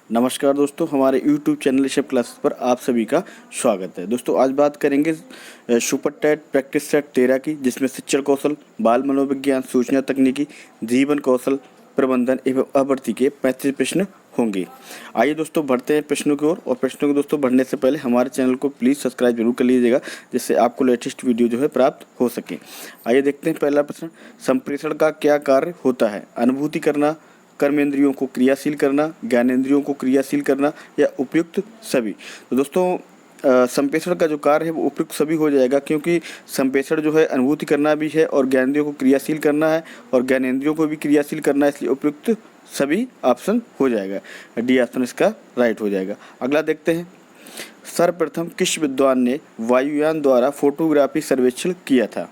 नमस्कार दोस्तों, हमारे YouTube चैनल ऋषभ क्लासेस पर आप सभी का स्वागत है। दोस्तों आज बात करेंगे सुपर टेट प्रैक्टिस सेट 13 की, जिसमें शिक्षण कौशल, बाल मनोविज्ञान, सूचना तकनीकी, जीवन कौशल प्रबंधन एवं अभर्ती के 35 प्रश्न होंगे। आइए दोस्तों बढ़ते हैं प्रश्नों की ओर। और प्रश्नों को दोस्तों बढ़ने से पहले हमारे चैनल को प्लीज़ सब्सक्राइब जरूर कर लीजिएगा, जिससे आपको लेटेस्ट वीडियो जो है प्राप्त हो सके। आइए देखते हैं पहला प्रश्न। संप्रेषण का क्या कार्य होता है? अनुभूति करना, कर्मेंद्रियों को क्रियाशील करना, ज्ञानेंद्रियों को क्रियाशील करना या उपयुक्त सभी। तो दोस्तों संप्रेषण का जो कार्य है वो उपयुक्त सभी हो जाएगा, क्योंकि संप्रेषण जो है अनुभूति करना भी है और ज्ञानेंद्रियों को क्रियाशील करना है और ज्ञानेंद्रियों को भी क्रियाशील करना है, इसलिए उपयुक्त सभी ऑप्शन हो जाएगा। डी ऑप्शन इसका राइट हो जाएगा। अगला देखते हैं। सर्वप्रथम किस विद्वान ने वायुयान द्वारा फोटोग्राफी सर्वेक्षण किया था?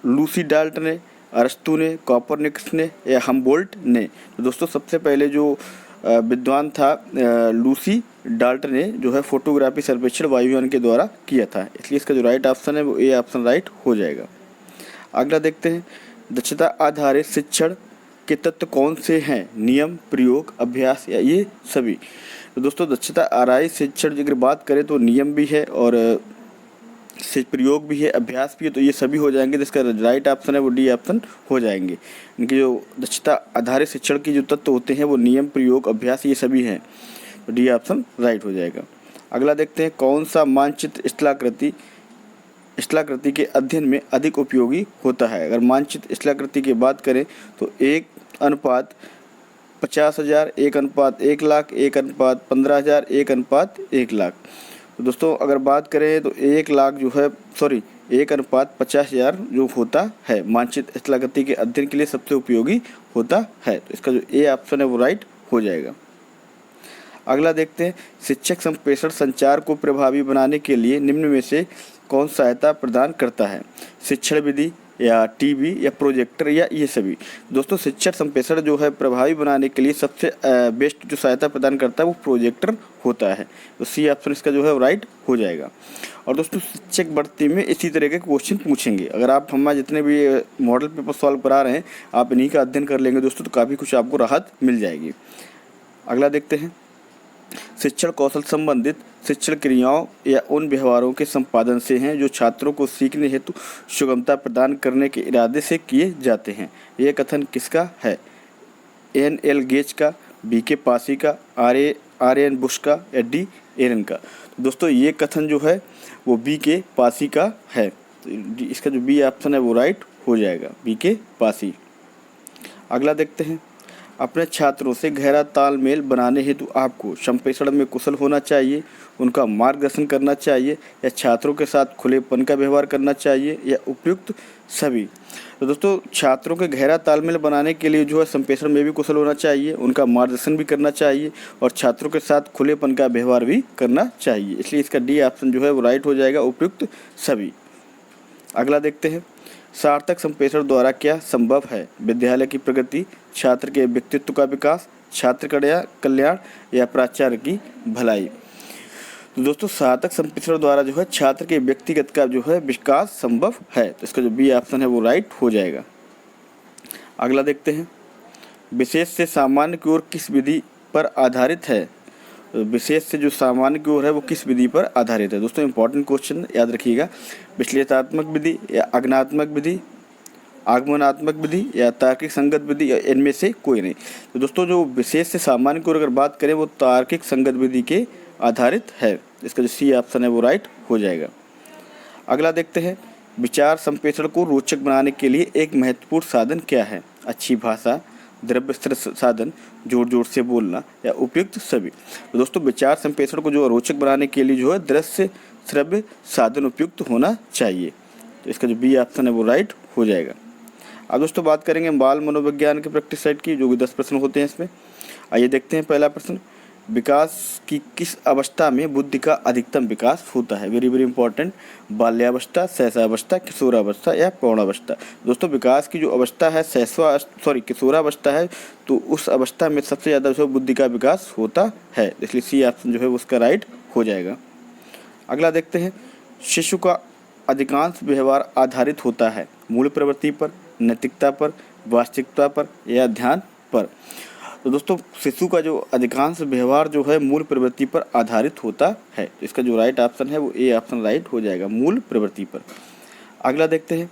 लूसी डाल्टन ने, अरस्तु ने, कॉपरनिकस ने या हम्बोल्ट ने? तो दोस्तों सबसे पहले जो विद्वान था लूसी डाल्टन ने जो है फोटोग्राफी सर्वेक्षण वायुयान के द्वारा किया था, इसलिए इसका जो राइट ऑप्शन है वो ए ऑप्शन राइट हो जाएगा। अगला देखते हैं। दक्षता आधारित शिक्षण के तत्व कौन से हैं? नियम, प्रयोग, अभ्यास या ये सभी? तो दोस्तों दक्षता आधारित शिक्षण की अगर बात करें तो नियम भी है और प्रयोग भी है, अभ्यास भी है, तो ये सभी हो जाएंगे। जिसका राइट ऑप्शन है वो डी ऑप्शन हो जाएंगे। इनकी जो दक्षता आधारित शिक्षण की जो तत्व होते हैं वो नियम, प्रयोग, अभ्यास ये सभी हैं, तो डी ऑप्शन राइट हो जाएगा। अगला देखते हैं। कौन सा मानचित्र स्थलाकृति के अध्ययन में अधिक उपयोगी होता है? अगर मानचित्र स्थलाकृति की बात करें तो 1:50,000, 1:1,00,000, 1:15,000, 1:1,00,000। तो दोस्तों अगर बात करें तो 1,00,000 जो है 1:50,000 जो होता है मानचित्र स्थलाकृति के अध्ययन के लिए सबसे उपयोगी होता है, तो इसका जो ए ऑप्शन है वो राइट हो जाएगा। अगला देखते हैं। शिक्षक संप्रेषण संचार को प्रभावी बनाने के लिए निम्न में से कौन सहायता प्रदान करता है? शिक्षण विधि या टीवी या प्रोजेक्टर या ये सभी? दोस्तों शिक्षण संप्रेषण जो है प्रभावी बनाने के लिए सबसे बेस्ट जो सहायता प्रदान करता है वो प्रोजेक्टर होता है, तो सी ऑप्शन इसका जो है वो राइट हो जाएगा। और दोस्तों शिक्षक भर्ती में इसी तरह के क्वेश्चन पूछेंगे। अगर आप हमारे जितने भी मॉडल पेपर सॉल्व करा रहे हैं आप इन्हीं का अध्ययन कर लेंगे दोस्तों, तो काफ़ी कुछ आपको राहत मिल जाएगी। अगला देखते हैं। शिक्षण कौशल संबंधित शिक्षण क्रियाओं या उन व्यवहारों के संपादन से हैं जो छात्रों को सीखने हेतु सुगमता प्रदान करने के इरादे से किए जाते हैं। यह कथन किसका है? N.L. गेज का, B.K. पासी का, R.N. बुश का या D. एरन का? तो दोस्तों ये कथन जो है वो B.K. पासी का है, तो इसका जो बी ऑप्शन है वो राइट हो जाएगा, B.K. पासी। अगला देखते हैं। अपने छात्रों से गहरा तालमेल बनाने हेतु आपको संप्रेषण में कुशल होना चाहिए, उनका मार्गदर्शन करना चाहिए या छात्रों के साथ खुलेपन का व्यवहार करना चाहिए या उपयुक्त सभी? तो दोस्तों छात्रों के गहरा तालमेल बनाने के लिए जो है संप्रेषण में भी कुशल होना चाहिए, उनका मार्गदर्शन भी करना चाहिए और छात्रों के साथ खुलेपन का व्यवहार भी करना चाहिए, इसलिए इसका डी ऑप्शन जो है वो राइट हो जाएगा, उपयुक्त सभी। अगला देखते हैं। सार्थक संप्रेषण द्वारा क्या संभव है? विद्यालय की प्रगति, छात्र के व्यक्तित्व का विकास, छात्र कल्याण या प्राचार्य की भलाई? तो दोस्तों सार्थक संप्रेषण द्वारा जो है छात्र के व्यक्तिगत का जो है विकास संभव है, तो इसका जो बी ऑप्शन है वो राइट हो जाएगा। अगला देखते हैं। विशेष से सामान्य की ओर किस विधि पर आधारित है? विशेष से जो सामान्य की ओर है वो किस विधि पर आधारित है? दोस्तों इंपॉर्टेंट क्वेश्चन याद रखिएगा। विश्लेषणात्मक विधि या आगमनात्मक विधि, आगमनात्मक विधि या तार्किक संगत विधि या इनमें से कोई नहीं? तो दोस्तों जो विशेष से सामान्य की ओर अगर बात करें वो तार्किक संगत विधि के आधारित है, इसका जो सी ऑप्शन है वो राइट हो जाएगा। अगला देखते हैं। विचार संप्रेषण को रोचक बनाने के लिए एक महत्वपूर्ण साधन क्या है? अच्छी भाषा, द्रव्य स्तर साधन, जोर जोर से बोलना या उपयुक्त सभी? तो दोस्तों विचार संप्रेषण को जो रोचक बनाने के लिए जो है दृश्य श्रव्य साधन उपयुक्त होना चाहिए, तो इसका जो बी ऑप्शन है वो राइट हो जाएगा। अब दोस्तों बात करेंगे बाल मनोविज्ञान के प्रैक्टिस सेट की, जो कि 10 प्रश्न होते हैं इसमें। आइए देखते हैं पहला प्रश्न। विकास की किस अवस्था में बुद्धि का अधिकतम विकास होता है? Very very important. बाल्यावस्था, शैशवावस्था, किशोरावस्था या प्रौढ़ावस्था? दोस्तों विकास की जो अवस्था है किशोरावस्था है, तो उस अवस्था में सबसे ज़्यादा जो बुद्धि का विकास होता है, इसलिए सी ऑप्शन जो है उसका राइट हो जाएगा। अगला देखते हैं। शिशु का अधिकांश व्यवहार आधारित होता है मूल प्रवृत्ति पर, नैतिकता पर, वास्तविकता पर या ध्यान पर? तो दोस्तों शिशु का जो अधिकांश व्यवहार जो है मूल प्रवृत्ति पर आधारित होता है। तो इसका जो राइट ऑप्शन है वो ए ऑप्शन राइट हो जाएगा, मूल प्रवृत्ति पर। अगला देखते हैं,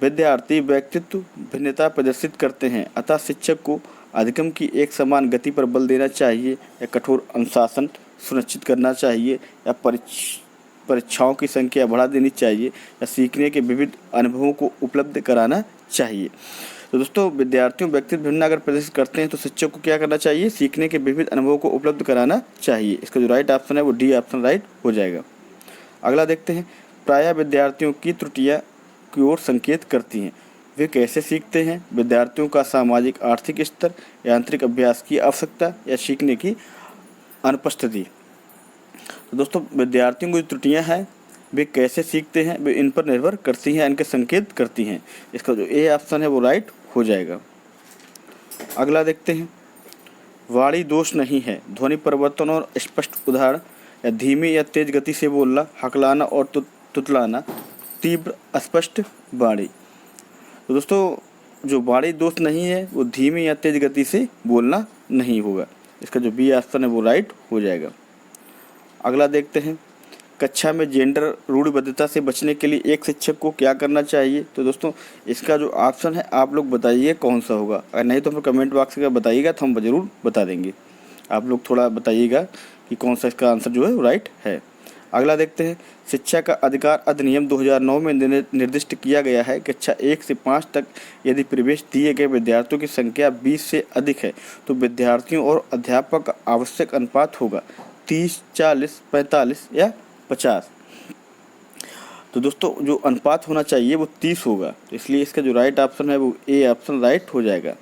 विद्यार्थी व्यक्तित्व भिन्नता प्रदर्शित करते हैं, अतः शिक्षक को अधिगम की एक समान गति पर बल देना चाहिए या कठोर अनुशासन सुनिश्चित करना चाहिए या परीक्षाओं की संख्या बढ़ा देनी चाहिए या सीखने के विविध अनुभवों को उपलब्ध कराना चाहिए। तो दोस्तों विद्यार्थियों व्यक्तित्व भिन्नता अगर प्रदर्शित करते हैं तो शिक्षक को क्या करना चाहिए, सीखने के विविध अनुभवों को उपलब्ध कराना चाहिए। इसका जो राइट ऑप्शन है वो डी ऑप्शन राइट हो जाएगा। अगला देखते हैं, प्रायः विद्यार्थियों की त्रुटियां की ओर संकेत करती हैं, वे कैसे सीखते हैं, विद्यार्थियों का सामाजिक आर्थिक स्तर, यांत्रिक अभ्यास की आवश्यकता या सीखने की अनुपस्थिति। तो दोस्तों विद्यार्थियों की जो त्रुटियां हैं वे कैसे सीखते हैं, वे इन पर निर्भर करती हैं, इनके संकेत करती हैं। इसका जो ए ऑप्शन है वो राइट हो जाएगा। अगला देखते हैं, वाणी दोष नहीं है, ध्वनि परिवर्तन और स्पष्ट उदाहरण या धीमी या तेज गति से बोलना, हकलाना और तुतलाना, तीव्र स्पष्ट वाणी। तो दोस्तों जो वाणी दोष नहीं है वो धीमी या तेज गति से बोलना नहीं होगा। इसका जो बी ऑप्शन है वो राइट हो जाएगा। अगला देखते हैं, कक्षा में जेंडर रूढ़िबद्धता से बचने के लिए एक शिक्षक को क्या करना चाहिए। तो दोस्तों इसका जो ऑप्शन है आप लोग बताइए कौन सा होगा, अगर नहीं तो फिर कमेंट बॉक्स में बताइएगा तो हम ज़रूर बता देंगे। आप लोग थोड़ा बताइएगा कि कौन सा इसका आंसर जो है राइट है। अगला देखते हैं, शिक्षा का अधिकार अधिनियम 2009 में निर्दिष्ट किया गया है, कक्षा 1 से 5 तक यदि प्रवेश दिए गए विद्यार्थियों की संख्या 20 से अधिक है तो विद्यार्थियों और अध्यापक का आवश्यक अनुपात होगा 30, 40, 45 या 50। तो दोस्तों जो अनुपात होना चाहिए वो 30 होगा, तो इसलिए इसका जो राइट ऑप्शन है वो ए ऑप्शन राइट हो जाएगा।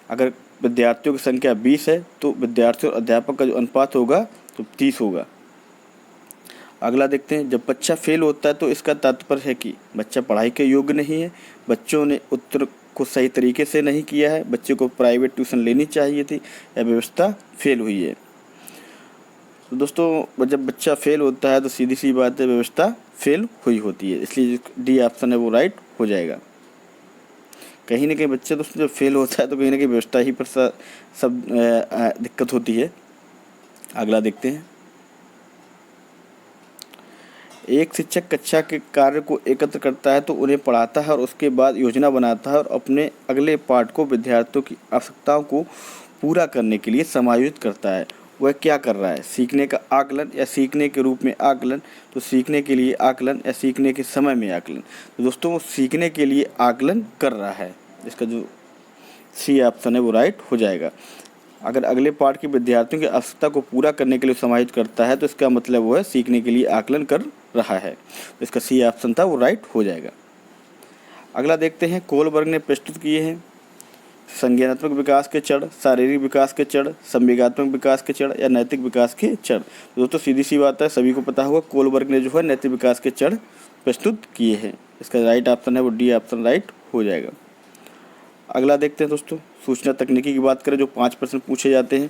अगर विद्यार्थियों की संख्या 20 है तो विद्यार्थियों और अध्यापक का जो अनुपात होगा तो 30 होगा। अगला देखते हैं, जब बच्चा फेल होता है तो इसका तात्पर्य है कि बच्चा पढ़ाई के योग्य नहीं है, बच्चों ने उत्तर को सही तरीके से नहीं किया है, बच्चे को प्राइवेट ट्यूशन लेनी चाहिए थी या व्यवस्था फेल हुई है। तो दोस्तों जब बच्चा फेल होता है तो सीधी सी बात है व्यवस्था फेल हुई होती है, इसलिए डी ऑप्शन है वो राइट हो जाएगा। कहीं ना कहीं बच्चा दोस्तों जब फेल होता है तो कहीं ना कहीं व्यवस्था ही पर सब दिक्कत होती है। अगला देखते हैं, एक शिक्षक कक्षा के कार्य को एकत्र करता है तो उन्हें पढ़ाता है और उसके बाद योजना बनाता है और अपने अगले पाठ को विद्यार्थियों की आवश्यकताओं को पूरा करने के लिए समायोजित करता है। वह क्या कर रहा है, सीखने का आकलन या सीखने के रूप में आकलन, तो सीखने के लिए आकलन या सीखने के समय में आकलन। तो दोस्तों वो सीखने के लिए आकलन कर रहा है, इसका जो सी ऑप्शन है वो राइट हो जाएगा। अगर अगले पाठ के विद्यार्थियों की आवश्यकता को पूरा करने के लिए समायोजित करता है तो इसका मतलब वो है सीखने के लिए आकलन कर रहा है, तो इसका सी ऑप्शन था वो राइट हो जाएगा। अगला देखते हैं, कोलबर्ग ने प्रस्तुत किए हैं संज्ञानात्मक विकास के चरण, शारीरिक विकास के चरण, संवेगात्मक विकास के चरण या नैतिक विकास के चरण। दोस्तों सीधी सी बात है, सभी को पता होगा कोलबर्ग ने जो है नैतिक विकास के चरण प्रस्तुत किए हैं। इसका राइट ऑप्शन है वो डी ऑप्शन राइट हो जाएगा। अगला देखते हैं दोस्तों, सूचना तकनीकी की बात करें जो 5 प्रश्न पूछे जाते हैं।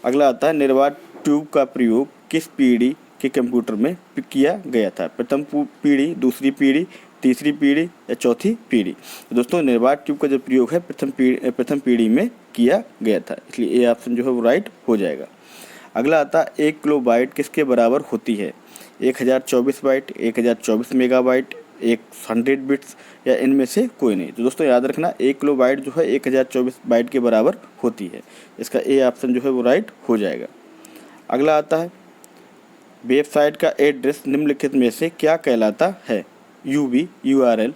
अगला आता है, निर्वात ट्यूब का प्रयोग किस पीढ़ी के कंप्यूटर में किया गया था, प्रथम पीढ़ी, दूसरी पीढ़ी, तीसरी पीढ़ी या चौथी पीढ़ी। तो दोस्तों निर्वात ट्यूब का जो प्रयोग है प्रथम पीढ़ी में किया गया था, इसलिए ए ऑप्शन जो है वो राइट हो जाएगा। अगला आता है, 1 किलोबाइट किसके बराबर होती है, 1024 बाइट, 1024 मेगाबाइट, 100 बिट्स या इनमें से कोई नहीं। तो दोस्तों याद रखना 1 किलोबाइट जो है 1024 बाइट के बराबर होती है, इसका ए ऑप्शन जो है वो राइट हो जाएगा। अगला आता है, वेबसाइट का एड्रेस निम्नलिखित में से क्या कहलाता है, UV, URL,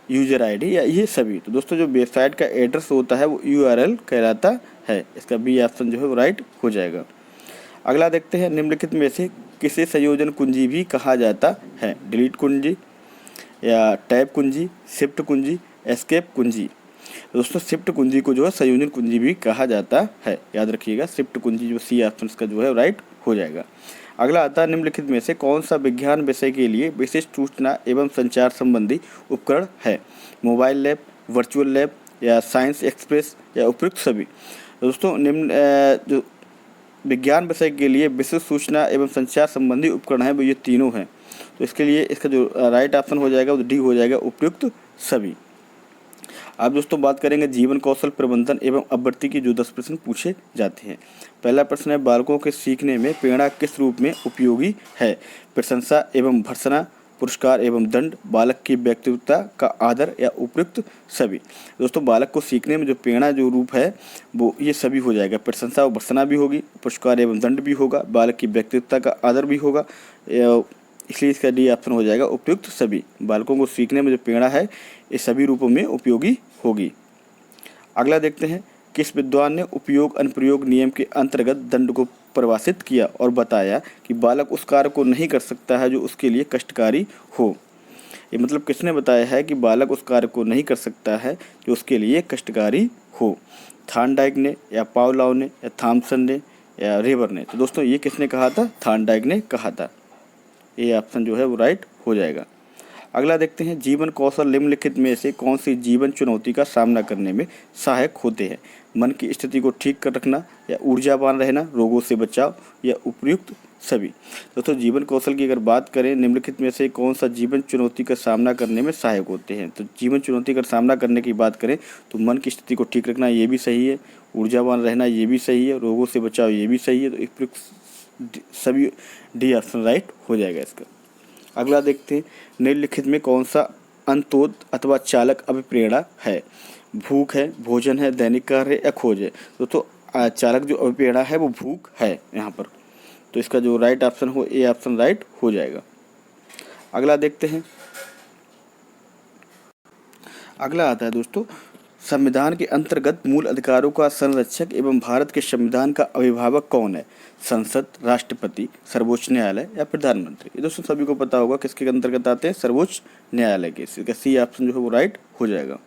यूजर ID या ये सभी। तो दोस्तों जो वेबसाइट का एड्रेस होता है वो URL कहलाता है, इसका बी ऑप्शन जो है वो राइट हो जाएगा। अगला देखते हैं, निम्नलिखित में से किसे संयोजन कुंजी भी कहा जाता है, डिलीट कुंजी या टैब कुंजी, शिफ्ट कुंजी, एस्केप कुंजी। दोस्तों शिफ्ट कुंजी को जो है संयोजन कुंजी भी कहा जाता है, याद रखिएगा शिफ्ट कुंजी जो सी ऑप्शन का जो है राइट हो जाएगा। अगला आता है, निम्नलिखित में से कौन सा विज्ञान विषय के लिए विशिष्ट सूचना एवं संचार संबंधी उपकरण है, मोबाइल लैब, वर्चुअल लैब या साइंस एक्सप्रेस या उपयुक्त सभी। दोस्तों निम्न जो विज्ञान विषय के लिए विशिष्ट सूचना एवं संचार संबंधी उपकरण है वो ये तीनों हैं, तो इसके लिए इसका जो राइट ऑप्शन हो जाएगा वो डी हो जाएगा, उपयुक्त सभी। अब दोस्तों बात करेंगे जीवन कौशल प्रबंधन एवं आवृत्ति की जो 10 प्रश्न पूछे जाते हैं। पहला प्रश्न है, बालकों के सीखने में प्रेरणा किस रूप में उपयोगी है? प्रशंसा एवं भर्त्सना, पुरस्कार एवं दंड, बालक की व्यक्तित्वता का आदर या उपयुक्त सभी। दोस्तों बालक को सीखने में जो प्रेरणा जो रूप है वो ये सभी हो जाएगा। प्रशंसा और भर्त्सना भी होगी, पुरस्कार एवं दंड भी होगा, बालक की व्यक्तित्वता का आदर भी होगा, इसलिए इसका डी ऑप्शन हो जाएगा उपयुक्त सभी। बालकों को सीखने में जो प्रेरणा है ये सभी रूपों में उपयोगी होगी। अगला देखते हैं, किस विद्वान ने उपयोग अनुप्रयोग नियम के अंतर्गत दंड को परिभाषित किया और बताया कि बालक उस कार्य को नहीं कर सकता है जो उसके लिए कष्टकारी हो? ये मतलब किसने बताया है कि बालक उस कार्य को नहीं कर सकता है जो उसके लिए कष्टकारी हो? थॉर्नडाइक ने या पावलोव ने या थॉमसन ने या रेबर ने? तो दोस्तों ये किसने कहा था? थॉर्नडाइक ने कहा था। ये ऑप्शन जो है वो राइट हो जाएगा। अगला देखते हैं, जीवन कौशल निम्नलिखित में से कौन सी जीवन चुनौती का सामना करने में सहायक होते हैं? मन की स्थिति को ठीक कर रखना या ऊर्जावान रहना, रोगों से बचाव या उपयुक्त सभी। दोस्तों जीवन कौशल की अगर बात करें, निम्नलिखित में से कौन सा जीवन चुनौती का सामना करने में सहायक होते हैं? तो जीवन चुनौती का सामना करने की बात करें तो मन की स्थिति को ठीक रखना ये भी सही है, ऊर्जावान रहना ये भी सही है, रोगों से बचाव ये भी सही है। तो उपयुक्त सभी डी ऑप्शन राइट हो जाएगा इसका। अगला देखते हैं, निम्नलिखित में कौन सा अंतोद अथवा चालक अभिप्रेरणा है? भूख है, भोजन है, दैनिक कार्य या खोज है? दोस्तों चालक जो अभिप्रेरणा है वो भूख है यहाँ पर, तो इसका जो राइट ऑप्शन हो ए ऑप्शन राइट हो जाएगा। अगला देखते हैं, अगला आता है दोस्तों, संविधान के अंतर्गत मूल अधिकारों का संरक्षक एवं भारत के संविधान का अभिभावक कौन है? संसद, राष्ट्रपति, सर्वोच्च न्यायालय या प्रधानमंत्री? ये दोस्तों सभी को पता होगा किसके अंतर्गत आते हैं? सर्वोच्च न्यायालय के। इसका सी ऑप्शन जो है वो राइट हो जाएगा।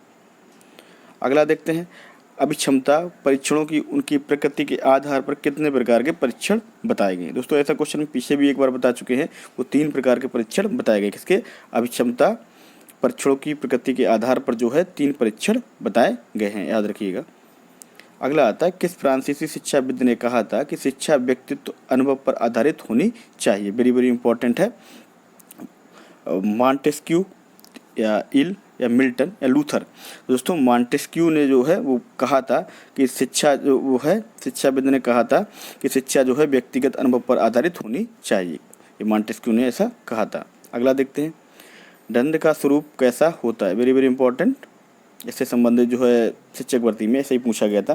अगला देखते हैं, अभिक्षमता परीक्षणों की उनकी प्रकृति के आधार पर कितने प्रकार के परीक्षण बताए गए? दोस्तों ऐसा क्वेश्चन पीछे भी एक बार बता चुके हैं, वो 3 प्रकार के परीक्षण बताए गए। किसके? अभिक्षमता परीक्षणों की प्रकृति के आधार पर जो है 3 परीक्षण बताए गए हैं, याद रखिएगा। अगला आता है, किस फ्रांसीसी शिक्षाविद ने कहा था कि शिक्षा व्यक्तित्व अनुभव पर आधारित होनी चाहिए? वेरी वेरी इंपॉर्टेंट है। मॉन्टेस्क्यू या इल या मिल्टन या लूथर? दोस्तों मॉन्टेस्क्यू ने जो है वो कहा था कि शिक्षा जो वो है, शिक्षाविद ने कहा था कि शिक्षा जो है व्यक्तिगत अनुभव पर आधारित होनी चाहिए। ये मॉन्टेस्क्यू ने ऐसा कहा था। अगला देखते हैं, दंड का स्वरूप कैसा होता है? वेरी वेरी इंपॉर्टेंट, इससे संबंधित जो है शिक्षक भर्ती में ऐसे ही पूछा गया था।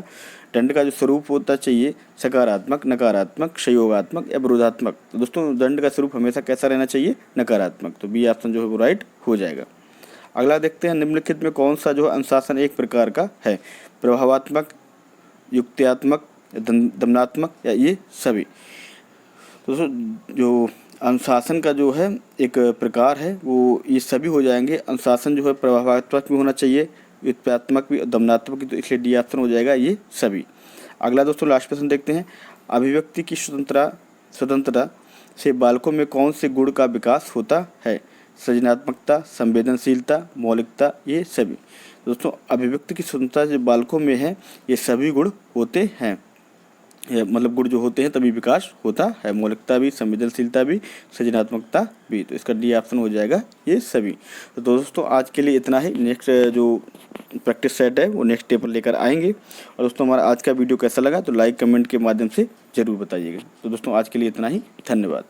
दंड का जो स्वरूप होता चाहिए सकारात्मक, नकारात्मक, संयोगात्मक या विरोधात्मक? तो दोस्तों दंड का स्वरूप हमेशा कैसा रहना चाहिए? नकारात्मक। तो बी ऑप्शन जो है वो राइट हो जाएगा। अगला देखते हैं, निम्नलिखित में कौन सा जो है अनुशासन एक प्रकार का है? प्रभावात्मक, युक्त्यात्मक, दमनात्मक या ये सभी? दोस्तों जो अनुशासन का जो है एक प्रकार है वो ये सभी हो जाएंगे। अनुशासन जो है प्रभावात्मक भी होना चाहिए, युक्त्यात्मक भी, दमनात्मक भी, तो इसलिए डी ऑप्शन हो जाएगा ये सभी। अगला दोस्तों लास्ट प्रश्न देखते हैं, अभिव्यक्ति की स्वतंत्रता से बालकों में कौन से गुण का विकास होता है? सृजनात्मकता, संवेदनशीलता, मौलिकता, ये सभी। दोस्तों अभिव्यक्ति की स्वतंत्रता जो बालकों में है ये सभी गुण होते हैं, मतलब गुण जो होते हैं तभी विकास होता है। मौलिकता भी, संवेदनशीलता भी, सृजनात्मकता भी। तो इसका डी ऑप्शन हो जाएगा ये सभी। तो दोस्तों आज के लिए इतना ही। नेक्स्ट जो प्रैक्टिस सेट है वो नेक्स्ट डे पर लेकर आएंगे। और दोस्तों हमारा आज का वीडियो कैसा लगा तो लाइक कमेंट के माध्यम से ज़रूर बताइएगा। तो दोस्तों आज के लिए इतना ही, धन्यवाद।